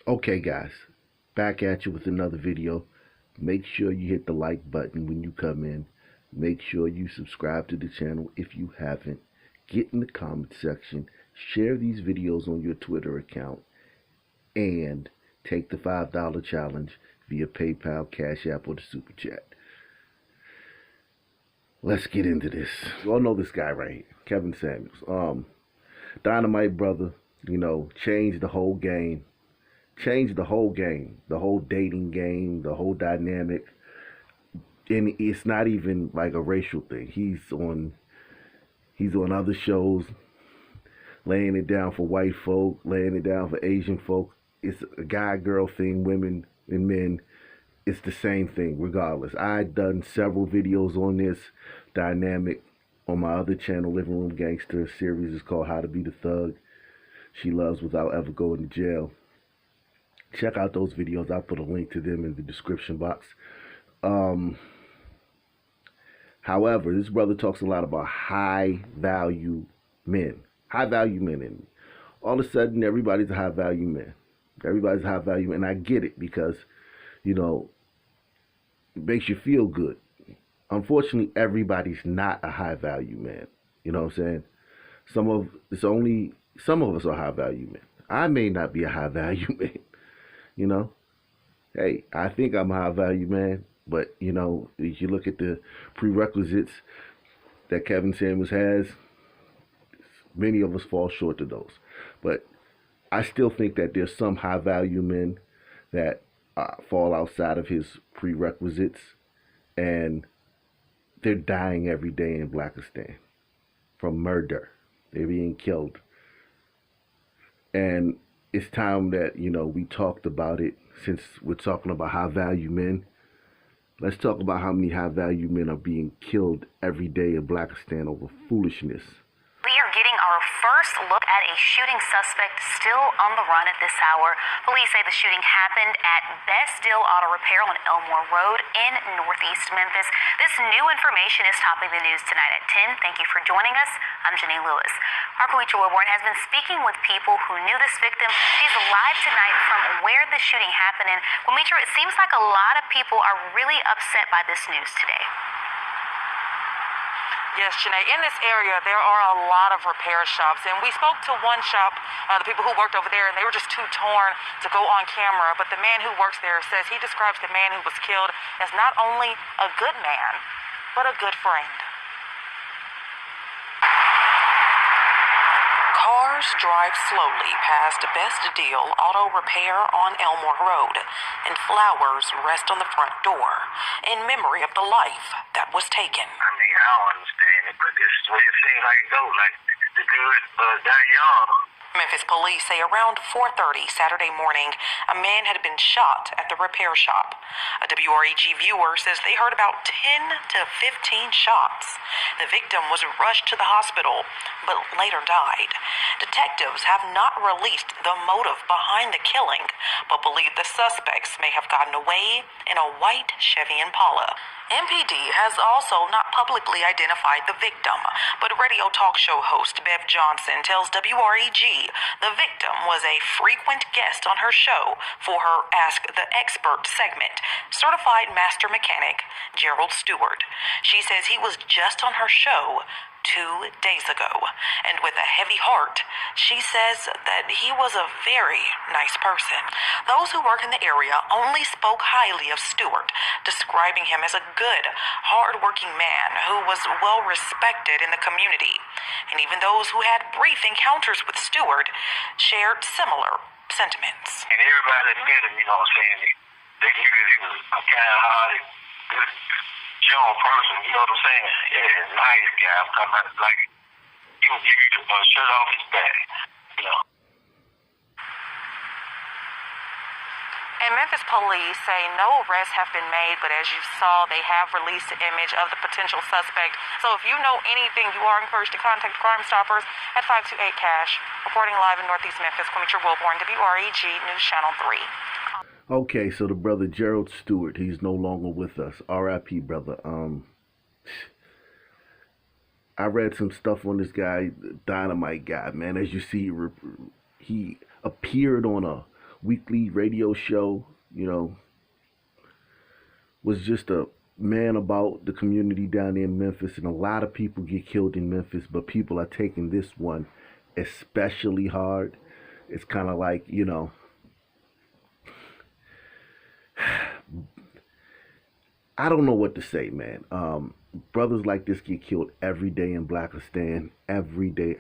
Okay, guys, back at you with another video. Make sure you hit the like button when you come in. Make sure you subscribe to the channel if you haven't. Get in the comment section. Share these videos on your Twitter account. And take the $5 challenge via PayPal, Cash App, or the Super Chat. Let's get into this. You all know this guy right here, Kevin Samuels. Dynamite brother, changed the whole game. Changed the whole game. The whole dating game, the whole dynamic. And it's not even like a racial thing. He's on other shows, laying it down for white folk, laying it down for Asian folk. It's a guy-girl thing, women and men. It's the same thing regardless. I've done several videos on this dynamic on my other channel, Living Room Gangster. Series is called How to Be the Thug She Loves Without Ever Going to Jail. Check out those videos. I'll put a link to them in the description box. However, this brother talks a lot about high-value men. High-value men. And all of a sudden, everybody's a high-value man. Everybody's a high-value man. And I get it because, it makes you feel good. Unfortunately, everybody's not a high-value man. You know what I'm saying? Some of us are high-value men. I may not be a high-value man. Hey, I think I'm a high-value man. But, if you look at the prerequisites that Kevin Samuels has, many of us fall short of those. But I still think that there's some high-value men that fall outside of his prerequisites, and they're dying every day in Blackistan from murder. They're being killed. And it's time that, we talked about it. Since we're talking about high-value men, let's talk about how many high-value men are being killed every day in Blackistan over foolishness. We are getting our first look at a shooting suspect still on the run at this hour. Police say the shooting happened at Best Deal Auto Repair on Elmore Road in Northeast Memphis. This new information is topping the news tonight at 10. Thank you for joining us. I'm Janine Lewis. Our Queetra Wilborn has been speaking with people who knew this victim. She's live tonight from where the shooting happened. And Queetra, it seems like a lot of people are really upset by this news today. Yes, Janae, in this area, there are a lot of repair shops, and we spoke to one shop, the people who worked over there, and they were just too torn to go on camera, but the man who works there says he describes the man who was killed as not only a good man, but a good friend. Cars drive slowly past Best Deal Auto Repair on Elmore Road, and flowers rest on the front door in memory of the life that was taken. I mean, I don't understand it, but this is the way it seems like it goes. Like, the good die young. Memphis police say around 4:30 Saturday morning, a man had been shot at the repair shop. A WREG viewer says they heard about 10 to 15 shots. The victim was rushed to the hospital, but later died. Detectives have not released the motive behind the killing, but believe the suspects may have gotten away in a white Chevy Impala. MPD has also not publicly identified the victim, but radio talk show host Bev Johnson tells WREG the victim was a frequent guest on her show for her Ask the Expert segment, certified master mechanic Gerald Stewart. She says he was just on her show 2 days ago, and with a heavy heart, she says that he was a very nice person. Those who work in the area only spoke highly of Stewart, describing him as a good, hard-working man who was well-respected in the community. And even those who had brief encounters with Stewart shared similar sentiments. And everybody met him, you know what I'm saying? They knew that he was a kind-hearted, good, young person, you know what I'm saying? Yeah, nice guy. I'm talking about, like, he would give you the shirt off his back, And Memphis police say no arrests have been made, but as you saw, they have released an image of the potential suspect. So if you know anything, you are encouraged to contact Crime Stoppers at 528-CASH. Reporting live in Northeast Memphis, Queetra Wilborn, WREG News Channel 3. Okay, so the brother Gerald Stewart, he's no longer with us. R.I.P. brother. I read some stuff on this guy, Dynamite guy, man. As you see, he appeared on weekly radio show, was just a man about the community down there in Memphis. And a lot of people get killed in Memphis, but people are taking this one especially hard. It's kind of like, I don't know what to say, man. Brothers like this get killed every day in Blackistan. Every day.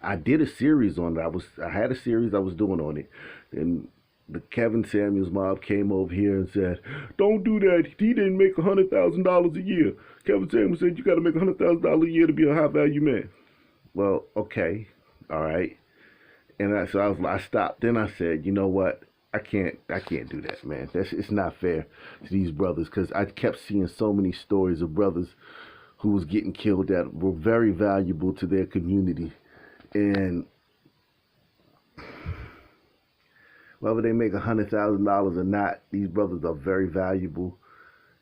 I did a series on it. I had a series I was doing on it, and the Kevin Samuels mob came over here and said, "Don't do that. He didn't make $100,000 a year." Kevin Samuels said, "You got to make $100,000 a year to be a high value man." Well, okay, all right. And I stopped. Then I said, you know what? I can't do that, man. It's not fair to these brothers, because I kept seeing so many stories of brothers who was getting killed that were very valuable to their community. And whether they make $100,000 or not, these brothers are very valuable.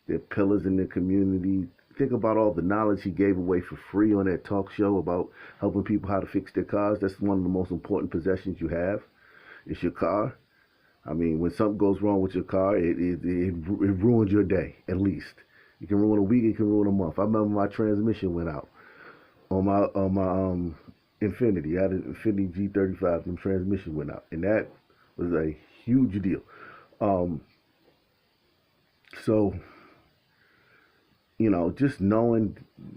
They're pillars in their community. Think about all the knowledge he gave away for free on that talk show about helping people how to fix their cars. That's one of the most important possessions you have. It's your car. I mean, when something goes wrong with your car, it ruins your day, at least. It can ruin a week, it can ruin a month. I remember my transmission went out on my Infiniti. I had an Infiniti G35, and the transmission went out. And that was a huge deal. So, just knowing,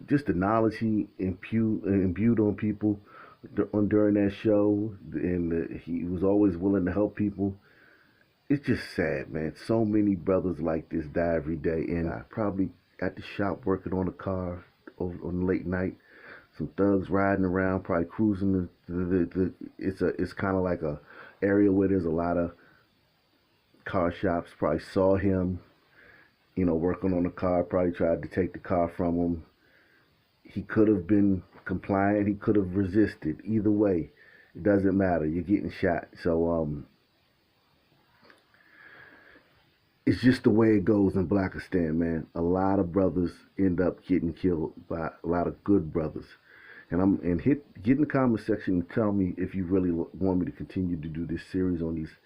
just the knowledge he imbued on people during that show, and he was always willing to help people. It's just sad, man. So many brothers like this die every day, and I probably at the shop working on a car on late night. Some thugs riding around, probably cruising. It's kind of like a area where there's a lot of car shops. Probably saw him, working on a car. Probably tried to take the car from him. He could have been compliant. He could have resisted. Either way, it doesn't matter. You're getting shot. So it's just the way it goes in Blackistan, man. A lot of brothers end up getting killed by a lot of good brothers. And get in the comment section and tell me if you really want me to continue to do this series on these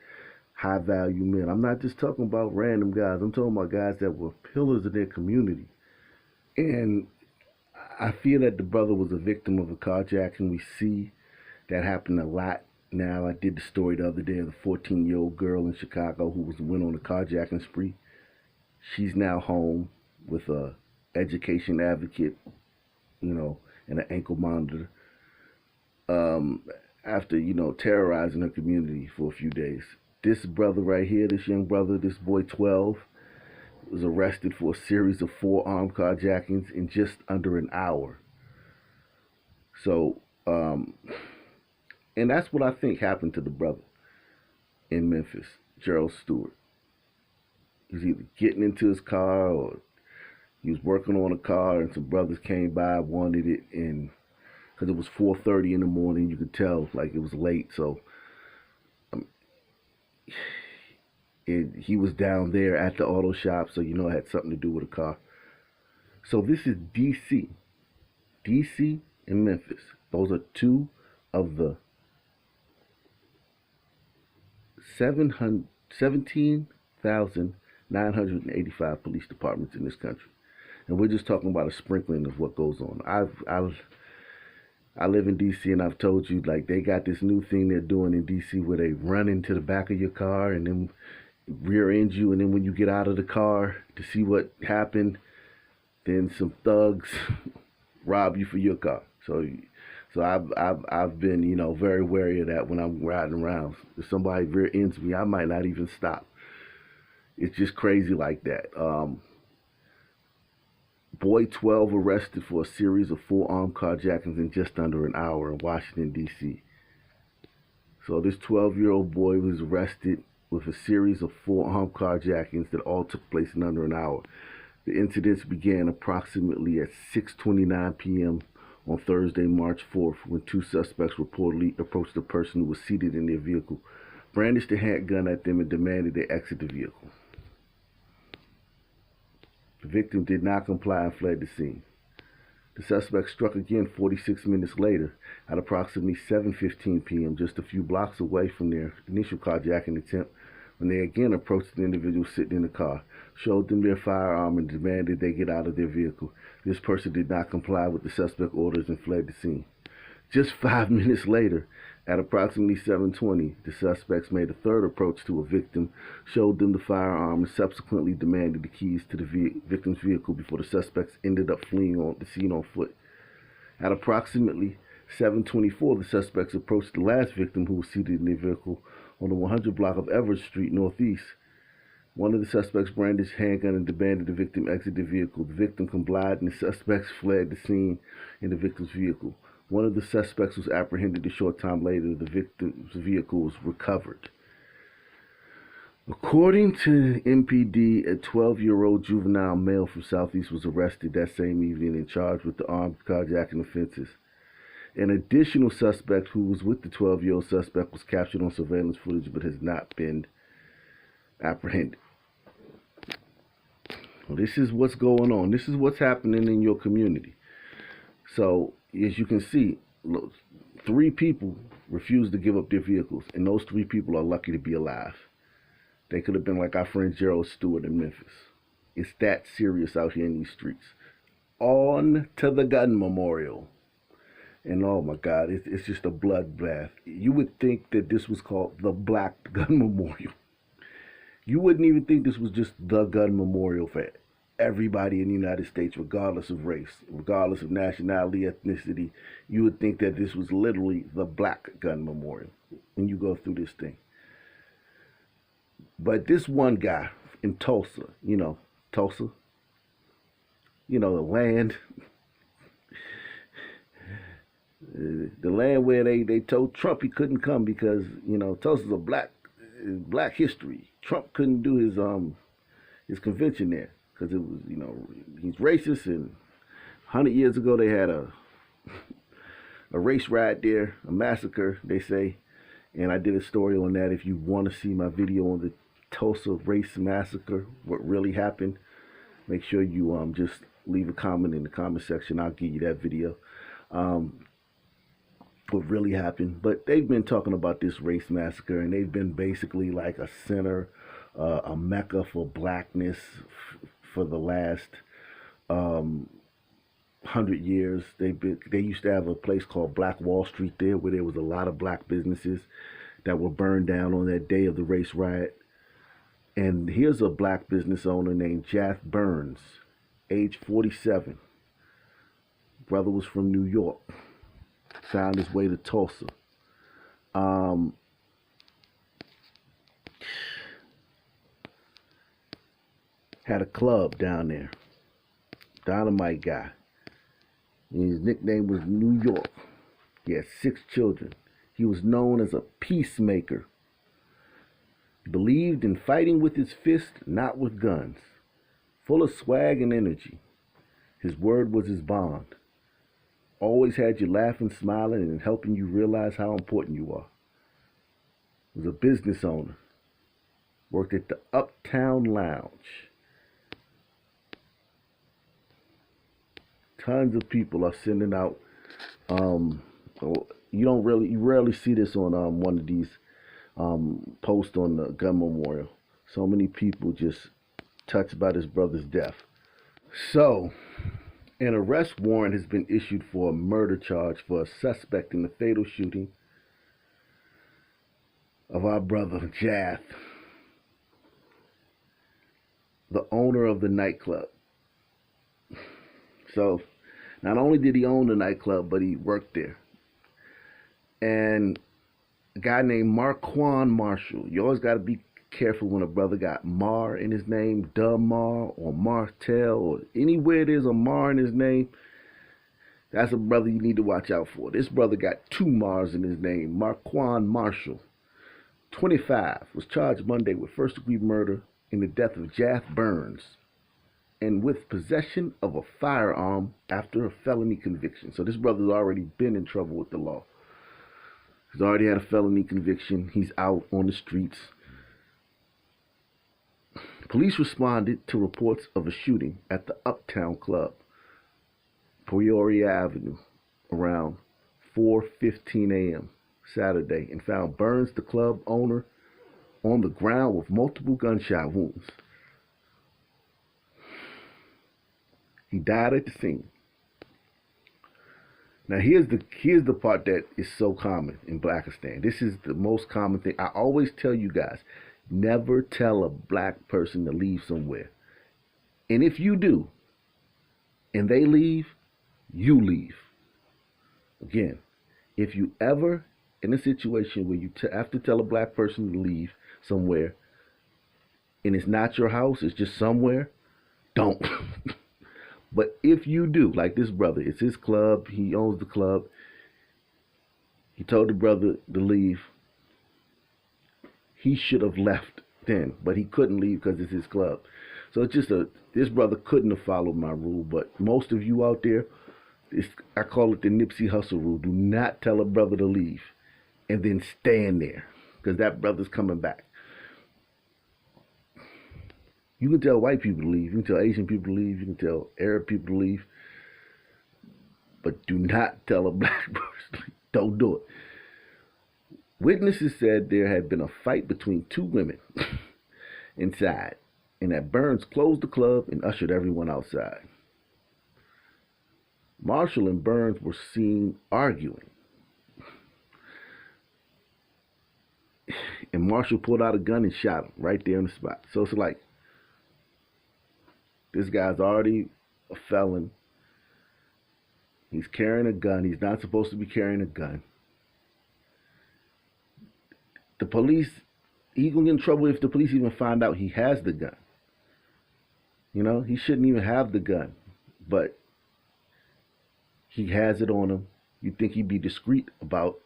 high value men. I'm not just talking about random guys. I'm talking about guys that were pillars of their community. And I feel that the brother was a victim of a carjacking. We see that happen a lot now. I did the story the other day of the 14-year-old girl in Chicago who went on a carjacking spree. She's now home with a education advocate, and an ankle monitor, after, terrorizing her community for a few days. This brother right here, this young brother, this boy 12, was arrested for a series of 4 armed carjackings in just under an hour. So, and that's what I think happened to the brother in Memphis, Gerald Stewart. He's either getting into his car or he was working on a car, and some brothers came by, wanted it, and because it was 4:30 in the morning, you could tell like it was late. So he was down there at the auto shop, so it had something to do with a car. So this is DC and Memphis. Those are 2 of the 17,985 police departments in this country. And we're just talking about a sprinkling of what goes on. I live in D.C. and I've told you, like, they got this new thing they're doing in D.C. where they run into the back of your car and then rear end you, and then when you get out of the car to see what happened, then some thugs rob you for your car. So I've been, very wary of that when I'm riding around. If somebody rear ends me, I might not even stop. It's just crazy like that. Boy 12 arrested for a series of 4 armed carjackings in just under an hour in Washington, D.C. So this 12-year-old boy was arrested with a series of 4 armed carjackings that all took place in under an hour. The incidents began approximately at 6:29 p.m. on Thursday, March 4th, when 2 suspects reportedly approached a person who was seated in their vehicle, brandished a handgun at them, and demanded they exit the vehicle. The victim did not comply and fled the scene. The suspect struck again 46 minutes later at approximately 7:15 p.m., just a few blocks away from their initial carjacking attempt, when they again approached the individual sitting in the car, showed them their firearm, and demanded they get out of their vehicle. This person did not comply with the suspect's orders and fled the scene. Just 5 minutes later, at approximately 7:20, the suspects made a third approach to a victim, showed them the firearm, and subsequently demanded the keys to the victim's vehicle before the suspects ended up fleeing on the scene on foot. At approximately 7:24, the suspects approached the last victim, who was seated in their vehicle on the 100 block of Everett Street Northeast. One of the suspects brandished a handgun and demanded the victim exit the vehicle. The victim complied, and the suspects fled the scene in the victim's vehicle. One of the suspects was apprehended a short time later. The victim's vehicle was recovered. According to MPD, a 12-year-old juvenile male from Southeast was arrested that same evening and charged with the armed carjacking offenses. An additional suspect who was with the 12-year-old suspect was captured on surveillance footage but has not been apprehended. Well, this is what's going on. This is what's happening in your community. So, as you can see, look, 3 people refused to give up their vehicles, and those 3 people are lucky to be alive. They could have been like our friend Gerald Stewart in Memphis. It's that serious out here in these streets. On to the gun memorial. And oh my God, it's just a bloodbath. You would think that this was called the Black Gun Memorial. You wouldn't even think this was just the gun memorial for everybody in the United States, regardless of race, regardless of nationality, ethnicity. You would think that this was literally the Black Gun Memorial when you go through this thing. But this one guy in Tulsa, Tulsa, the land, the land where they told Trump he couldn't come because, Tulsa's a black history. Trump couldn't do his convention there because it was, he's racist, and 100 years ago they had a race riot there, a massacre, they say, and I did a story on that. If you want to see my video on the Tulsa race massacre, what really happened, make sure you just leave a comment in the comment section. I'll give you that video. What really happened. But they've been talking about this race massacre, and they've been basically like a center, a mecca for blackness for the last 100 years. They used to have a place called Black Wall Street there, where there was a lot of black businesses that were burned down on that day of the race riot. And here's a black business owner named Jath Burns, age 47. Brother was from New York. Found his way to Tulsa. Had a club down there. Dynamite guy. And his nickname was New York. He had 6 children. He was known as a peacemaker. He believed in fighting with his fist, not with guns. Full of swag and energy. His word was his bond. Always had you laughing, smiling, and helping you realize how important you are. Was a business owner. Worked at the Uptown Lounge. Tons of people are sending out. You rarely see this on one of these posts on the gun memorial. So many people just touched by this brother's death. So, an arrest warrant has been issued for a murder charge for a suspect in the fatal shooting of our brother Jath, the owner of the nightclub. So, not only did he own the nightclub, but he worked there. And a guy named Marquand Marshall. You always got to be careful when a brother got Mar in his name, Mar or Martel, or anywhere there's a Mar in his name. That's a brother you need to watch out for. This brother got 2 Mars in his name. Marquand Marshall, 25, was charged Monday with first-degree murder in the death of Jath Burns and with possession of a firearm after a felony conviction. So this brother's already been in trouble with the law. He's already had a felony conviction. He's out on the streets. Police responded to reports of a shooting at the Uptown Club. Peoria Avenue around 4:15 a.m. Saturday and found Burns, the club owner, on the ground with multiple gunshot wounds. He died at the scene. Now here's the part that is so common in Blackistan. This is the most common thing. I always tell you guys, never tell a black person to leave somewhere. And if you do, and they leave, you leave. Again, if you ever in a situation where you have to tell a black person to leave somewhere, and it's not your house, it's just somewhere, don't. But if you do, like this brother, it's his club, he owns the club. He told the brother to leave. He should have left then, but he couldn't leave because it's his club. So it's just this brother couldn't have followed my rule, but most of you out there, I call it the Nipsey Hussle rule. Do not tell a brother to leave and then stand there, because that brother's coming back. You can tell white people to leave. You can tell Asian people to leave. You can tell Arab people to leave. But do not tell a black person. Don't do it. Witnesses said there had been a fight between two women inside, and that Burns closed the club and ushered everyone outside. Marshall and Burns were seen arguing. And Marshall pulled out a gun and shot him right there on the spot. So it's like, this guy's already a felon. He's carrying a gun. He's not supposed to be carrying a gun. The police, he's going to get in trouble if the police even find out he has the gun. You know, he shouldn't even have the gun. But he has it on him. You'd think he'd be discreet about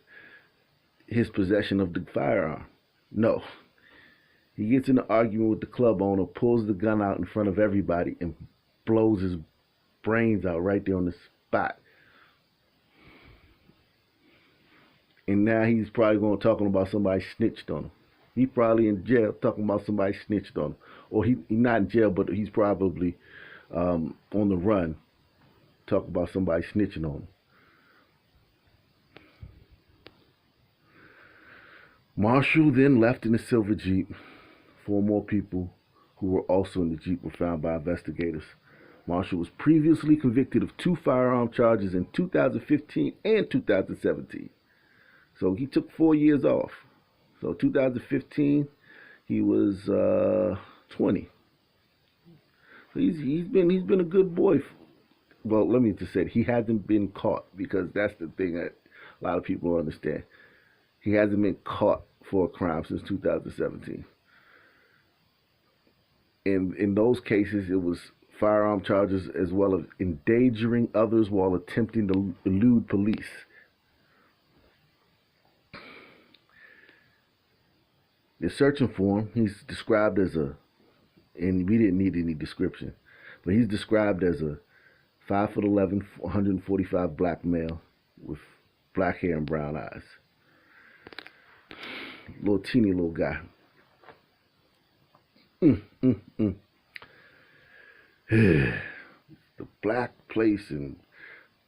his possession of the firearm. No. He gets in an argument with the club owner, pulls the gun out in front of everybody, and blows his brains out right there on the spot. And now he's probably going to talking about somebody snitched on him. He's probably in jail talking about somebody snitched on him. Or he's not in jail, but he's probably on the run talking about somebody snitching on him. Marshall then left in a silver Jeep. 4 more people who were also in the Jeep were found by investigators. Marshall was previously convicted of 2 firearm charges in 2015 and 2017. So he took 4 years off. So 2015, he was 20. So he's been a good boy. Well, let me just say, he hasn't been caught, because that's the thing that a lot of people don't understand. He hasn't been caught for a crime since 2017. In those cases, it was firearm charges as well as endangering others while attempting to elude police. They're searching for him. He's described as and we didn't need any description, but he's described as a 5'11", 145 black male with black hair and brown eyes. Little teeny little guy. The black place in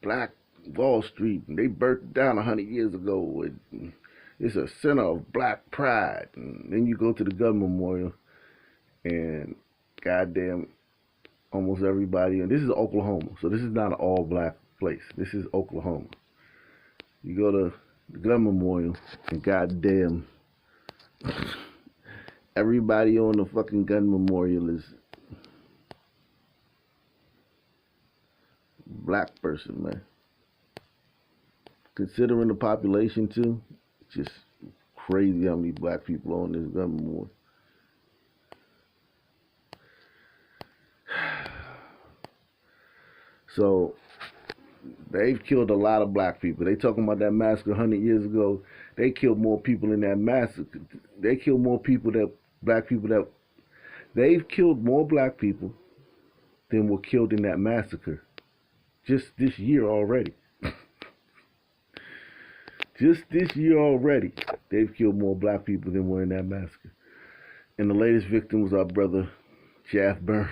Black Wall Street, and they burnt it down 100 years ago. It's a center of black pride. And then you go to the gun memorial, and goddamn, almost everybody, and this is Oklahoma, so this is not an all black place. This is Oklahoma. You go to the gun memorial, and goddamn, everybody on the fucking gun memorial is black person, man. Considering the population too, it's just crazy how many black people are on this gun memorial. So they've killed a lot of black people. They talking about that massacre 100 years ago. They killed more people in that massacre. They killed more people they've killed more black people than were killed in that massacre just this year already. Just this year already, they've killed more black people than were in that massacre. And the latest victim was our brother, Jaff Burns.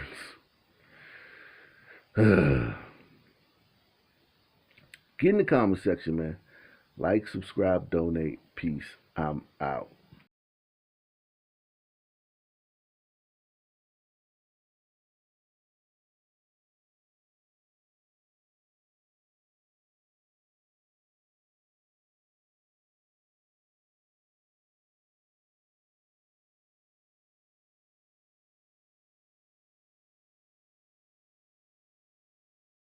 Get in the comment section, man. Like, subscribe, donate. Peace. I'm out.